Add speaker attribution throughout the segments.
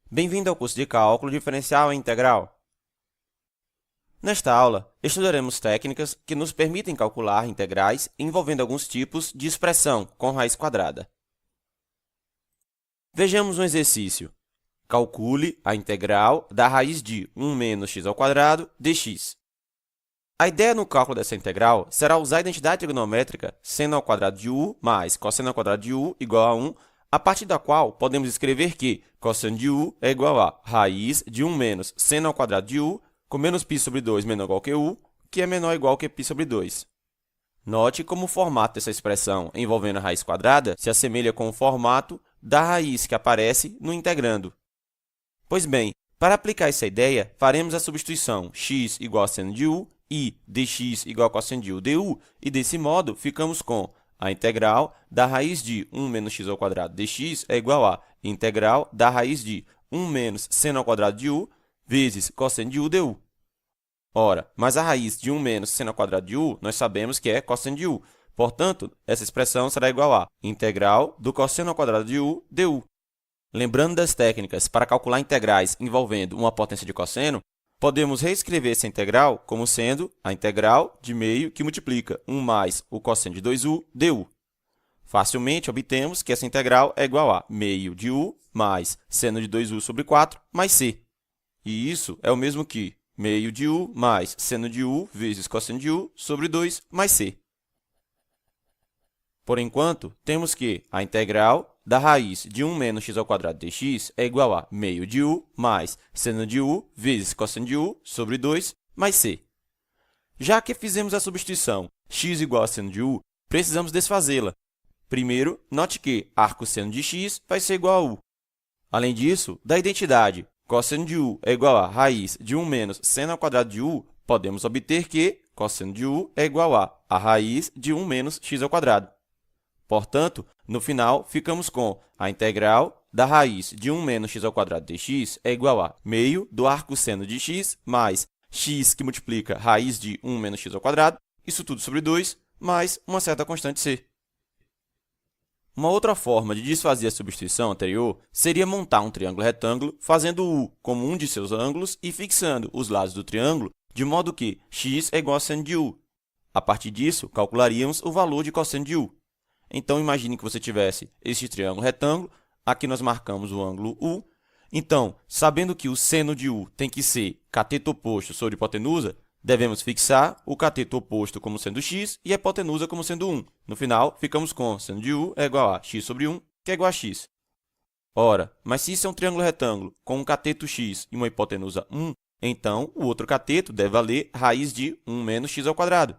Speaker 1: Bem-vindo ao curso de Cálculo Diferencial e Integral. Nesta aula, estudaremos técnicas que nos permitem calcular integrais envolvendo alguns tipos de expressão com raiz quadrada. Vejamos um exercício. Calcule a integral da raiz de 1 menos x² dx. A ideia no cálculo dessa integral será usar a identidade trigonométrica seno ao quadrado de u mais cosseno ao quadrado de u igual a 1, a partir da qual podemos escrever que cosseno de u é igual a raiz de 1 menos seno ao quadrado de u, com menos π sobre 2 menor ou igual que u, que é menor ou igual que π sobre 2. Note como o formato dessa expressão envolvendo a raiz quadrada se assemelha com o formato da raiz que aparece no integrando. Pois bem, para aplicar essa ideia, faremos a substituição x igual a seno de u e dx igual a cosseno de u du, e desse modo ficamos com a integral da raiz de 1 menos x² dx é igual a integral da raiz de 1 menos seno ao quadrado de u vezes cosseno de u du. Ora, mas a raiz de 1 menos seno ao quadrado de u nós sabemos que é cosseno de u. Portanto, essa expressão será igual a integral do cosseno ao quadrado de u du. Lembrando das técnicas para calcular integrais envolvendo uma potência de cosseno, podemos reescrever essa integral como sendo a integral de meio que multiplica 1 mais o cosseno de 2u du. Facilmente obtemos que essa integral é igual a meio de u mais seno de 2u sobre 4 mais c. E isso é o mesmo que meio de u mais seno de u vezes cosseno de u sobre 2 mais c. Por enquanto, temos que a integral da raiz de 1 menos x² dx é igual a meio de u mais seno de u vezes cosseno de u sobre 2 mais c. Já que fizemos a substituição x igual a seno de u, precisamos desfazê-la. Primeiro, note que arcosseno de x vai ser igual a u. Além disso, da identidade cosseno de u é igual a raiz de 1 menos seno ao quadrado de u, podemos obter que cosseno de u é igual a raiz de 1 menos x². Portanto, no final, ficamos com a integral da raiz de 1 menos x² dx é igual a meio do arcosseno de x mais x que multiplica raiz de 1 menos x², isso tudo sobre 2, mais uma certa constante c. Uma outra forma de desfazer a substituição anterior seria montar um triângulo retângulo fazendo u como um de seus ângulos e fixando os lados do triângulo de modo que x é igual a seno de u. A partir disso, calcularíamos o valor de cosseno de u. Então, imagine que você tivesse este triângulo retângulo, aqui nós marcamos o ângulo U. Então, sabendo que o seno de U tem que ser cateto oposto sobre hipotenusa, devemos fixar o cateto oposto como sendo x e a hipotenusa como sendo 1. No final, ficamos com seno de U é igual a x sobre 1, que é igual a x. Ora, mas se isso é um triângulo retângulo com um cateto x e uma hipotenusa 1, então o outro cateto deve valer raiz de 1 menos x².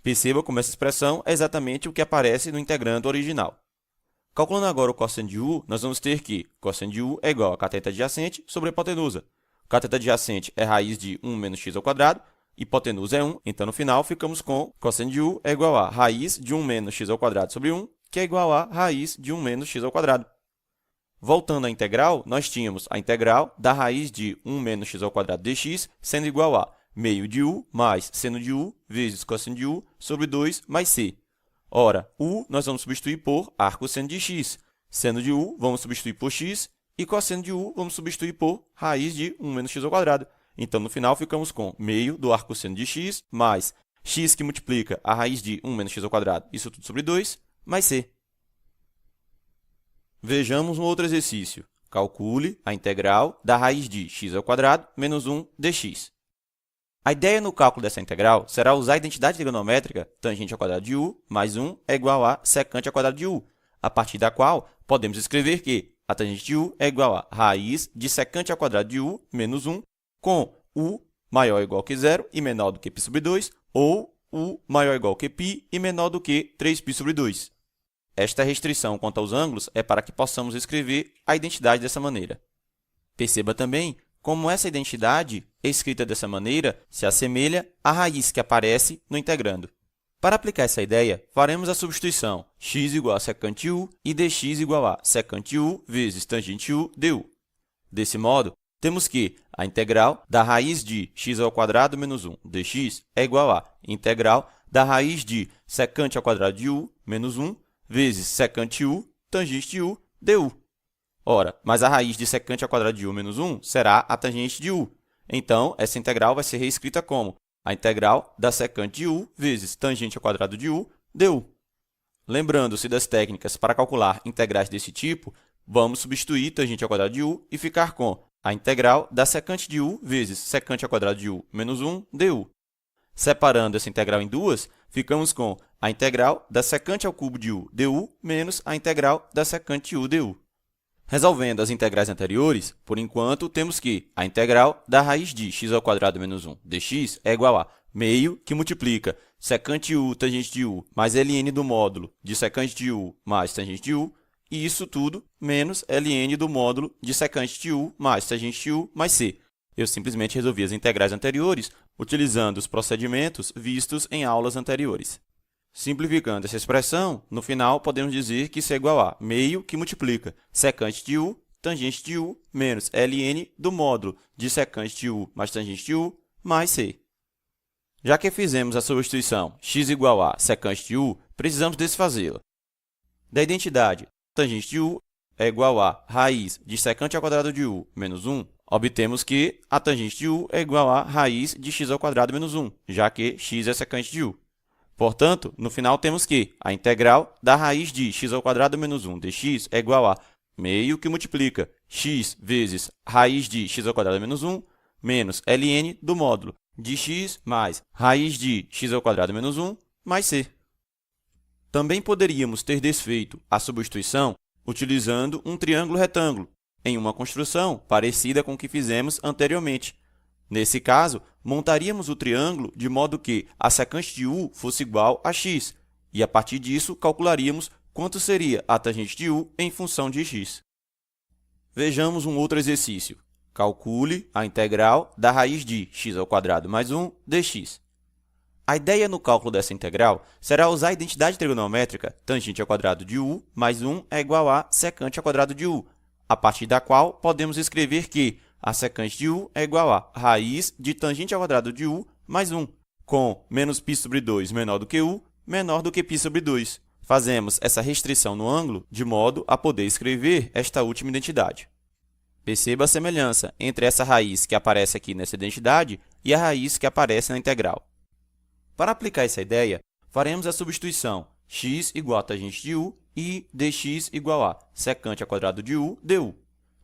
Speaker 1: Perceba como essa expressão é exatamente o que aparece no integrando original. Calculando agora o cosseno de u, nós vamos ter que cosseno de u é igual a cateto adjacente sobre a hipotenusa. Cateto adjacente é raiz de 1 menos x², hipotenusa é 1, então no final ficamos com cosseno de u é igual a raiz de 1 menos x² sobre 1, que é igual a raiz de 1 menos x². Voltando à integral, nós tínhamos a integral da raiz de 1 menos x² dx sendo igual a meio de u mais seno de u vezes cosseno de u sobre 2 mais c. Ora, u nós vamos substituir por arcosseno de x. Seno de u vamos substituir por x e cosseno de u vamos substituir por raiz de 1 menos x². Então, no final, ficamos com meio do arcosseno de x mais x que multiplica a raiz de 1 menos x², isso tudo sobre 2, mais c. Vejamos um outro exercício. Calcule a integral da raiz de x² menos 1 dx. A ideia no cálculo dessa integral será usar a identidade trigonométrica tangente ao quadrado de u mais 1 é igual a secante ao quadrado de u, a partir da qual podemos escrever que a tangente de u é igual a raiz de secante ao quadrado de u menos 1, com u maior ou igual que 0 e menor do que π sobre 2, ou u maior ou igual que π e menor do que 3π sobre 2. Esta restrição quanto aos ângulos é para que possamos escrever a identidade dessa maneira. Perceba também como essa identidade, escrita dessa maneira, se assemelha à raiz que aparece no integrando. Para aplicar essa ideia, faremos a substituição x igual a secante u e dx igual a secante u vezes tangente u du. Desse modo, temos que a integral da raiz de x² menos 1 dx é igual a integral da raiz de secante ao quadrado de u menos 1 vezes secante u tangente de u du. Ora, mas a raiz de secante ao quadrado de u menos 1 será a tangente de u. Então, essa integral vai ser reescrita como a integral da secante de u vezes tangente ao quadrado de u du. Lembrando-se das técnicas para calcular integrais desse tipo, vamos substituir tangente ao quadrado de u e ficar com a integral da secante de u vezes secante ao quadrado de u menos 1 du. Separando essa integral em duas, ficamos com a integral da secante ao cubo de u du menos a integral da secante de u du. Resolvendo as integrais anteriores, por enquanto, temos que a integral da raiz de x ao quadrado menos 1 dx é igual a meio que multiplica secante u tangente de u mais ln do módulo de secante de u mais tangente de u, e isso tudo menos ln do módulo de secante de u mais tangente de u mais c. Eu simplesmente resolvi as integrais anteriores utilizando os procedimentos vistos em aulas anteriores. Simplificando essa expressão, no final podemos dizer que isso é igual a meio que multiplica secante de u, tangente de u, menos ln do módulo de secante de u mais tangente de u, mais c. Já que fizemos a substituição x igual a secante de u, precisamos desfazê-la. Da identidade tangente de u é igual a raiz de secante ao quadrado de u menos 1, obtemos que a tangente de u é igual a raiz de x ao quadrado menos 1, já que x é secante de u. Portanto, no final temos que a integral da raiz de x ao quadrado menos 1 dx é igual a meio que multiplica x vezes raiz de x ao quadrado menos 1 menos ln do módulo de x mais raiz de x ao quadrado menos 1 mais c. Também poderíamos ter desfeito a substituição utilizando um triângulo retângulo, em uma construção parecida com o que fizemos anteriormente. Nesse caso, montaríamos o triângulo de modo que a secante de u fosse igual a x, e a partir disso calcularíamos quanto seria a tangente de u em função de x. Vejamos um outro exercício. Calcule a integral da raiz de x ao quadrado mais 1 dx. A ideia no cálculo dessa integral será usar a identidade trigonométrica tangente ao quadrado de u mais 1 é igual a secante ao quadrado de u, a partir da qual podemos escrever que a secante de u é igual a raiz de tangente ao quadrado de u mais 1, com menos π sobre 2 menor do que u, menor do que π sobre 2. Fazemos essa restrição no ângulo de modo a poder escrever esta última identidade. Perceba a semelhança entre essa raiz que aparece aqui nessa identidade e a raiz que aparece na integral. Para aplicar essa ideia, faremos a substituição x igual a tangente de u e dx igual a secante ao quadrado de u du.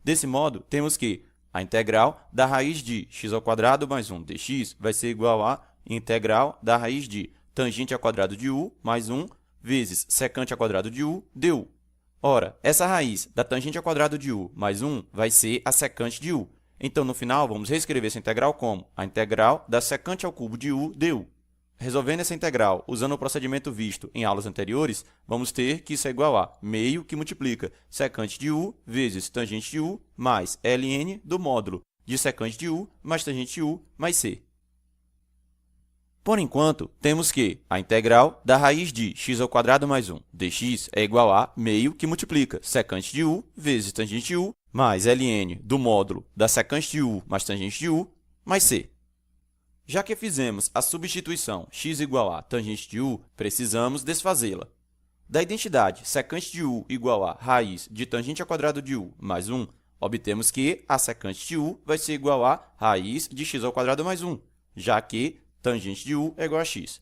Speaker 1: Desse modo, temos que a integral da raiz de x ao quadrado mais 1 dx vai ser igual a integral da raiz de tangente ao quadrado de u mais 1 vezes secante ao quadrado de u du. Ora, essa raiz da tangente ao quadrado de u mais 1 vai ser a secante de u. Então, no final, vamos reescrever essa integral como a integral da secante ao cubo de u du. Resolvendo essa integral usando o procedimento visto em aulas anteriores, vamos ter que isso é igual a meio que multiplica secante de u vezes tangente de u mais ln do módulo de secante de u mais tangente de u mais c. Por enquanto, temos que a integral da raiz de x ao quadrado mais 1 dx é igual a meio que multiplica secante de u vezes tangente de u mais ln do módulo da secante de u mais tangente de u mais c. Já que fizemos a substituição x igual a tangente de u, precisamos desfazê-la. Da identidade secante de u igual a raiz de tangente ao quadrado de u mais 1, obtemos que a secante de u vai ser igual a raiz de x ao quadrado mais 1, já que tangente de u é igual a x.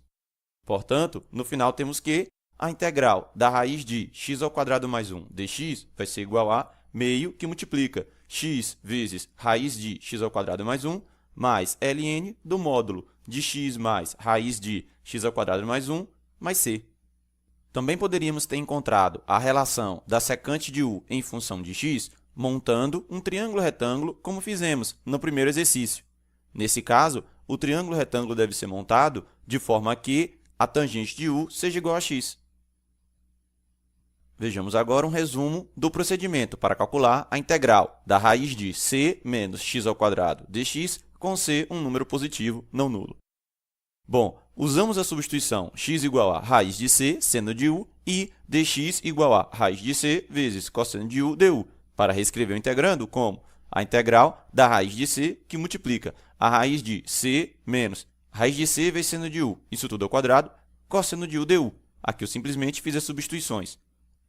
Speaker 1: Portanto, no final temos que a integral da raiz de x ao quadrado mais 1 dx vai ser igual a meio que multiplica x vezes raiz de x ao quadrado mais 1 mais ln do módulo de x mais raiz de x ao quadrado mais 1 mais c. Também poderíamos ter encontrado a relação da secante de u em função de x montando um triângulo retângulo como fizemos no primeiro exercício. Nesse caso, o triângulo retângulo deve ser montado de forma que a tangente de u seja igual a x. Vejamos agora um resumo do procedimento para calcular a integral da raiz de c menos x ao quadrado dx com c um número positivo não nulo. Bom, usamos a substituição x igual a raiz de c, seno de u, e dx igual a raiz de c vezes cosseno de u du, para reescrever o integrando como a integral da raiz de c, que multiplica a raiz de c menos raiz de c vezes seno de u, isso tudo ao quadrado, cosseno de u du. Aqui eu simplesmente fiz as substituições.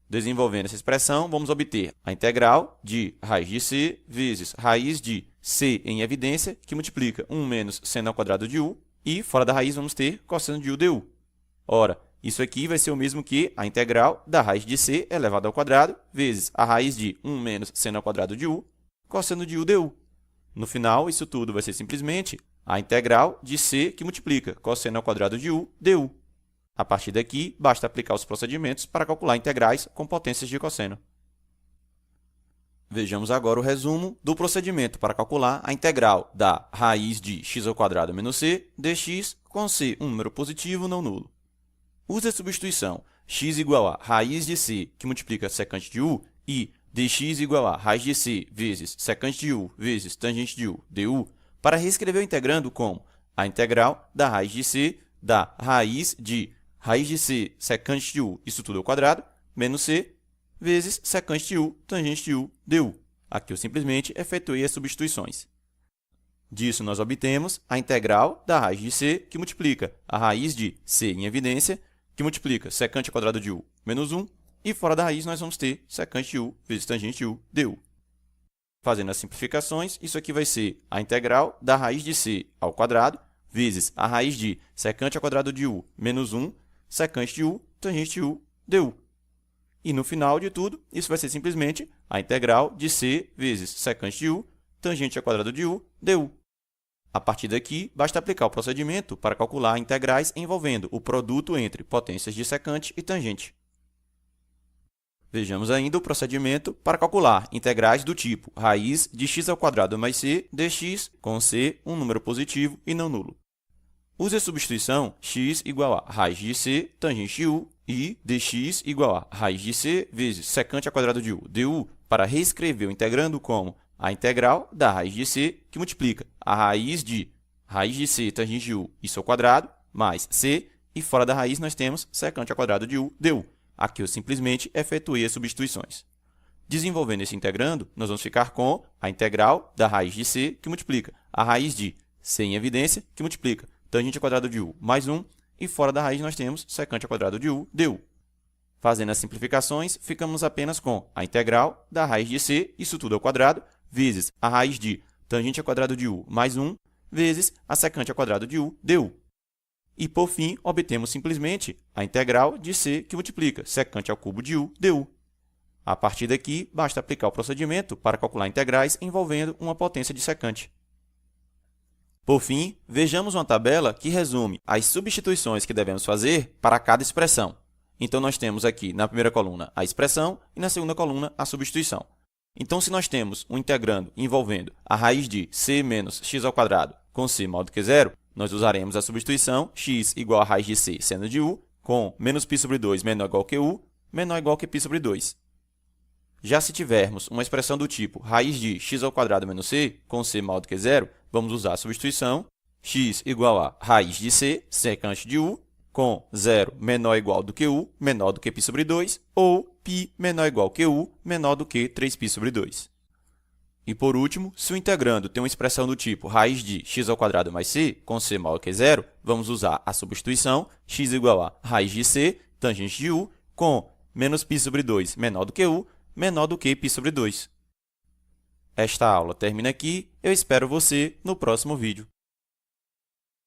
Speaker 1: Desenvolvendo essa expressão, vamos obter a integral de raiz de c vezes raiz de c em evidência, que multiplica 1 menos seno ao quadrado de u, e fora da raiz vamos ter cosseno de u du. Ora, isso aqui vai ser o mesmo que a integral da raiz de c elevado ao quadrado vezes a raiz de 1 menos seno ao quadrado de u, cosseno de u du. No final, isso tudo vai ser simplesmente a integral de c que multiplica cosseno ao quadrado de u du. A partir daqui, basta aplicar os procedimentos para calcular integrais com potências de cosseno. Vejamos agora o resumo do procedimento para calcular a integral da raiz de x² menos c dx com c um número positivo não nulo. Use a substituição x igual a raiz de c, que multiplica secante de u, e dx igual a raiz de c vezes secante de u vezes tangente de u du, para reescrever o integrando como a integral da raiz de c da raiz de c secante de u, isso tudo ao quadrado, menos c, vezes secante de u, tangente de u, du. Aqui eu simplesmente efetuei as substituições. Disso, nós obtemos a integral da raiz de c, que multiplica a raiz de c em evidência, que multiplica secante ao quadrado de u menos 1, e fora da raiz nós vamos ter secante de u vezes tangente de u, du. Fazendo as simplificações, isso aqui vai ser a integral da raiz de c ao quadrado, vezes a raiz de secante ao quadrado de u menos 1, secante de u, tangente de u, du. E no final de tudo, isso vai ser simplesmente a integral de c vezes secante de u, tangente ao quadrado de u, du. A partir daqui, basta aplicar o procedimento para calcular integrais envolvendo o produto entre potências de secante e tangente. Vejamos ainda o procedimento para calcular integrais do tipo raiz de x² mais c dx com c um número positivo e não nulo. Use a substituição x igual a raiz de c tangente de u e dx igual a raiz de c vezes secante ao quadrado de u du para reescrever o integrando como a integral da raiz de c, que multiplica a raiz de c tangente de u, isso ao quadrado, mais c, e fora da raiz nós temos secante ao quadrado de u du. Aqui eu simplesmente efetuei as substituições. Desenvolvendo esse integrando, nós vamos ficar com a integral da raiz de c, que multiplica a raiz de c em evidência, que multiplica tangente ao quadrado de u mais 1, e fora da raiz nós temos secante ao quadrado de u du. Fazendo as simplificações, ficamos apenas com a integral da raiz de c, isso tudo ao quadrado, vezes a raiz de tangente ao quadrado de u mais 1, vezes a secante ao quadrado de u du. E, por fim, obtemos simplesmente a integral de c, que multiplica secante ao cubo de u du. A partir daqui, basta aplicar o procedimento para calcular integrais envolvendo uma potência de secante. Por fim, vejamos uma tabela que resume as substituições que devemos fazer para cada expressão. Então, nós temos aqui na primeira coluna a expressão e na segunda coluna a substituição. Então, se nós temos um integrando envolvendo a raiz de c menos x² com c maior do que zero, nós usaremos a substituição x igual a raiz de c seno de u com menos π sobre 2 menor ou igual que u, menor ou igual que π sobre 2. Já se tivermos uma expressão do tipo raiz de x² menos c com c maior do que zero, vamos usar a substituição x igual a raiz de c secante de u com 0 menor ou igual do que u, menor do que π sobre 2, ou π menor ou igual que u, menor do que 3π sobre 2. E, por último, se o integrando tem uma expressão do tipo raiz de x² mais c, com c maior que zero, vamos usar a substituição x igual a raiz de c, tangente de u, com menos π sobre 2 menor do que u, menor do que π sobre 2. Esta aula termina aqui. Eu espero você no próximo vídeo.